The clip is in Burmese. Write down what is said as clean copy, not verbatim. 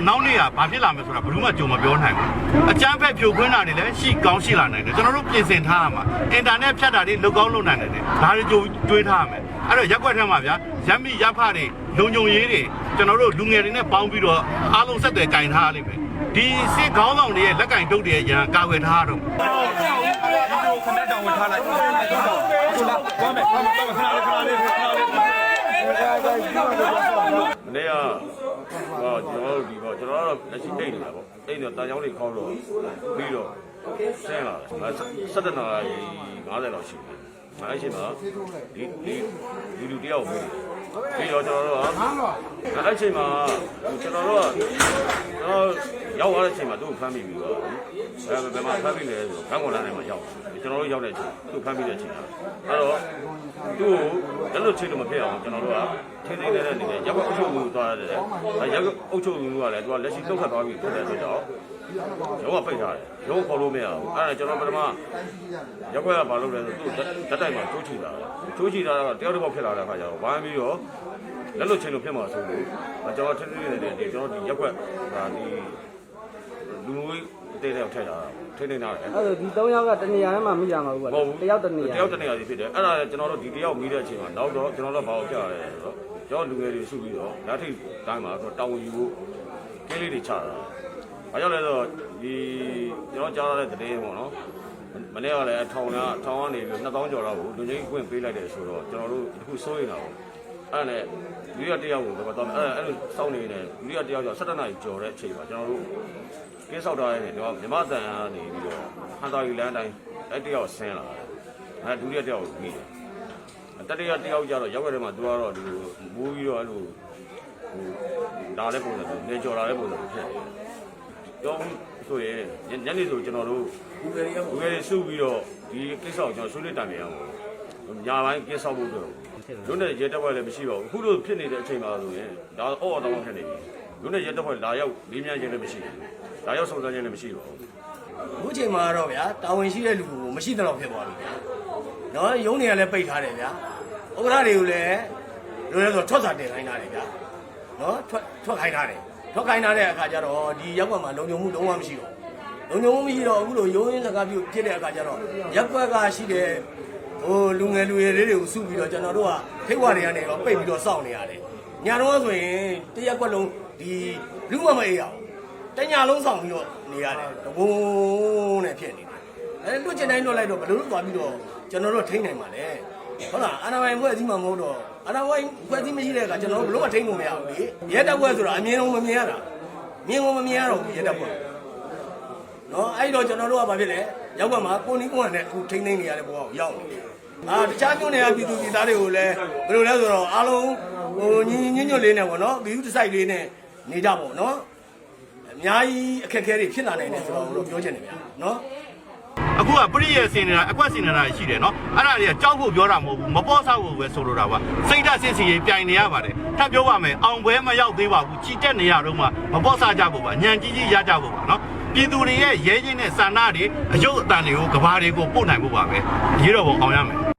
နောက်နေ့ကဘာဖြစ်လာမလဲဆိုတာဘယ်သူမှကြုံမပြောနိုင်ဘူးအကြမ်းဖက်ဖြိုခွင်းတာတွေလည်းရှိကောင်းရှိလာနိုင်တယ်ကျွန်တော်တို့ပြင်ဆင်ထားရမှာအင်တာနက်ဖြတ်တာတွေလုတ်ကောင်းလုပ်နိုင်တယ်ဒါတွေကြိုတွေးထားရမယ်အဲ့တော့ရက်ွက်ထဲမှာဗျာရပ်မိရပ်ဖတွေလုံခြုံရေးတွေကျွန်တော်တို့လူငယ်တွေနဲ့ပေါင်းပြီးတော့အားလုံးဆက်သွယ်ကင်ထားရလိမ့်မယ်ဒီစစ်ခေါင်းဆောင်တွေရဲ့လက်ကင်တုတ်တွေရဲ့ရန်ကာဝယ်ထားတော့ခဏတောင်ဝင်ထားလိုက်ဟုတ်လားသွားမယ်ခဏလေးမနေ့ကကျွန်တော်တို့ဒီပေါ့ကျွန်တော်တို့လက်ရှိတိတ်နေတာပေါ့တိတ်တော့တန်ချောင်းတွေခေါက်တော့ပြီးတော့ဆင်းလာ17နာရီ50လောက်ရှိတယ်အဲ့ချိန်မှာဒီလူတယောက်ပြီးတော့ကျွန်တော်တို့ကအဲ့ချိန်မှာကျွန်တော်ရောက်သွားတဲ့အချိန်မှာသူ့ကိုဖမ်းမိပြီးတော့ဘယ်မှာဖမ်းမိလဲဆိုတော့ကံကော်လာထဲမှာရောက်ကျွန်တော်တို့ရောက်တဲ့အချိန်သူ့ဖမ်းမိတဲ့အချိန်အဲ့တော့သူ့ကိုလက်လွတ်ချလို့မဖြစ်အောင်ကျွန်တော်တို့ကထင်းထင်းလေးနဲ့နေတယ်ရောက်အုပ်ချုပ်မှုသွားရတယ်ရောက်အုပ်ချုပ်မှုကလည်းသူကလက်ရှိလောက်ခတ်သွားပြီဖြစ်တဲ့ဆိုတော့ရုံးကပိတ်ထားတယ်ရုံးခေါ်လို့မရဘူးအဲ့ဒါကျွန်တော်ပထမရက်ွက်ကဘာလုပ်လဲဆိုသူ့ဓာတ်တိုက်မှာချိုးချီတာချိုးချီတာကတယောက်တစ်ပေါက်ဖြစ်လာတဲ့အခါကျတော့ဝိုင်းပြီးတော့လက်လွတ်ချင်းလို့ဖြစ်မှာဆိုလို့ကျွန်တော်ထင်းထင်းလေးနဲ့ကျွန်တော်ဒီရက်ွက်ဒါဒီလူမျိုးတဲတဲထည့်တာထိနေနာတယ်အဲ့ဒါဒီ3ယောက်ကတနေရာထဲမှာမိရမှာဘူးကွာတယောက်တနေရာစီဖြစ်တယ်အဲ့ဒါကျွန်တော်တို့ဒီတယောက်မိတဲ့အချိန်မှာနောက်တော့ကျွန်တော်တို့ဘာကိုကြားရဲဆိုတော့ကျွန်တော်လူငယ်တွေစုပြီးတော့လက်ထိပ်တိုင်းမှာဆိုတောင်းယူဖို့ကင်းလေးတွေချတာဘာကြောင့်လဲဆိုတော့ဒီကျွန်တော်ကြားရတဲ့သတင်းပေါ့နော်မနေ့ကလည်းထောင်ကနေပြီး2000ကျော်လောက်ကိုလူကြီးခွင့်ပေးလိုက်တယ်ဆိုတော့ကျွန်တော်တို့အခုစိုးရိမ်တာပေါ့အဲ့နဲ့လူရတယောက်ကိုတော့အဲ့လိုစောင့်နေနေလူရတယောက်ကျော်17နာရီကျော်တဲ့အချိန်မှာကျွန်တော်တို့ကင်းဆောက်ထားရတယ်တော့မြမတန်ကနေပြီးတော့ဟန်တာယူလန်တိုင်းအဲ့တယောက်ဆင်းလာတယ်အဲ့ဒုတိယတယောက်ကိုပြီးတယ်တတိယတယောက်ကျတော့ရောက်ရတဲ့မှာသူကတော့ဒီမိုးပြီးတော့အဲ့လိုဒါလည်းပုံစံနေကြော်လာတဲ့ပုံစံဖြစ်တယ်တော့ဆိုရင်ညနေဆိုကျွန်တော်တို့လူငယ်တွေစုပြီးတော့ဒီကိစ္စကိုကျွန်တော်ဆွေးနွေးတိုင်ပြန်အောင်ညာပိုင်းကင်းဆောက်ဖို့အတွက်လူနဲ့ရဲတပ်ဖွဲ့လည်းမရှိပါဘူးအခုလိုဖြစ်နေတဲ့အချိန်မှာဆိုရင်ဒါအော်တော်ဖြစ်နေပြီလူနဲ့ရဲတပ်ဖွဲ့လာရောက်လေးမြန်းခြင်းလည်းမရှိဘူးလာရောက်စုံစမ်းခြင်းလည်းမရှိပါဘူးအခုချိန်မှာတော့ဗျာတာဝန်ရှိတဲ့လူကိုမရှိတော့ဖြစ်သွားပြီဗျာနော်ရုံးတွေကလည်းပိတ်ထားတယ်ဗျာဥက္ကဋ္ဌတွေကိုလည်းလိုလဲဆိုထွက်စာတင်ခိုင်းထားတယ်ဗျာနော်ထွက်ခိုင်းထားတယ်ထွက်ခိုင်းထားတဲ့အခါကျတော့ဒီရက်ကွက်မှာလုံခြုံမှုလုံးဝမရှိတော့လုံခြုံမှုမရှိတော့အခုလိုရုံးရင်းစကားပြုဖြစ်တဲ့အခါကျတော့ရက်ကွက်ကရှိတဲ့လူငယ်လူရွယ်လေးတွေကိုစုပြီးတော့ကျွန်တော်တို့ကထိတ်ဝါတွေကနေတော့ပိတ်ပြီးတော့စောင့်နေရတယ်ညတော့ဆိုရင်တရက်ကွက်လုံးဒီလူမမအေးအောင်တညလုံးဆောင်ပြီးတော့နေရတယ်တဘုံနဲ့ဖြစ်နေတယ်အဲလွတ်ချင်တိုင်းလွတ်လိုက်တော့ဘယ်လိုလုပ်သွားပြီးတော့ကျွန်တော်တို့ထိန်းနိုင်မှာလဲဟုတ်လားအာဏာပိုင်ဖွဲ့အစည်းမှမဟုတ်တော့အာဏာပိုင်ဖွဲ့အစည်းမရှိတဲ့အခါကျွန်တော်တို့ဘယ်လိုမှထိန်းလို့မရဘူးလေရဲတပ်ဖွဲ့ဆိုတာအမြင်လုံးမမြင်ရတာမြင်ကုန်မမြင်ရတော့ဘူးရဲတပ်ဖွဲ့နော်အဲ့တော့ကျွန်တော်တို့ကဘာဖြစ်လဲရောက်ကမှကိုနီးကွန်းနဲ့အခုထိန်းသိမ်းနေရတဲ့ဘဝကိုရောက်နေတယ်တခြားမျိုးတွေကပြည်သူပြည်သားတွေကိုလည်းဘယ်လိုလဲဆိုတော့အားလုံးညညွတ်လေးနဲ့ပေါ့နော်ဘီယူတစ်ဆိုင်လေးနဲ့နေကြပေါ့နော်အများကြီးအခက်အခဲတွေဖြစ်လာနိုင်တယ်ဆိုတော့တို့ပြောချင်တယ်ဗျာနော်အခုကပရိယေစင်နေတာအကွက်စင်နေတာရှိတယ်နော်အဲ့ဒါတွေကကြောက်ဖို့ပြောတာမဟုတ်ဘူးမပေါ်ဆောက်ဖို့ပဲဆိုလိုတာပါစိတ်ဓာတ်စစ်စီရင်ပြိုင်နေရပါတယ်ထပ်ပြောပါမယ်အောင်ပွဲမရောက်သေးပါဘူးချီတက်နေရတော့မှမပေါ်ဆောက်ကြဖို့ပါညံကြီးကြီးရကြဖို့ပါနော်ပြည်သူတွေရဲ့ရဲချင်းတဲ့စာနာတွေအယုတ်အတန်တွေကိုကဘာတွေကိုပို့နိုင်ဖို့ပါပဲရေးတော့အောင်ရမယ်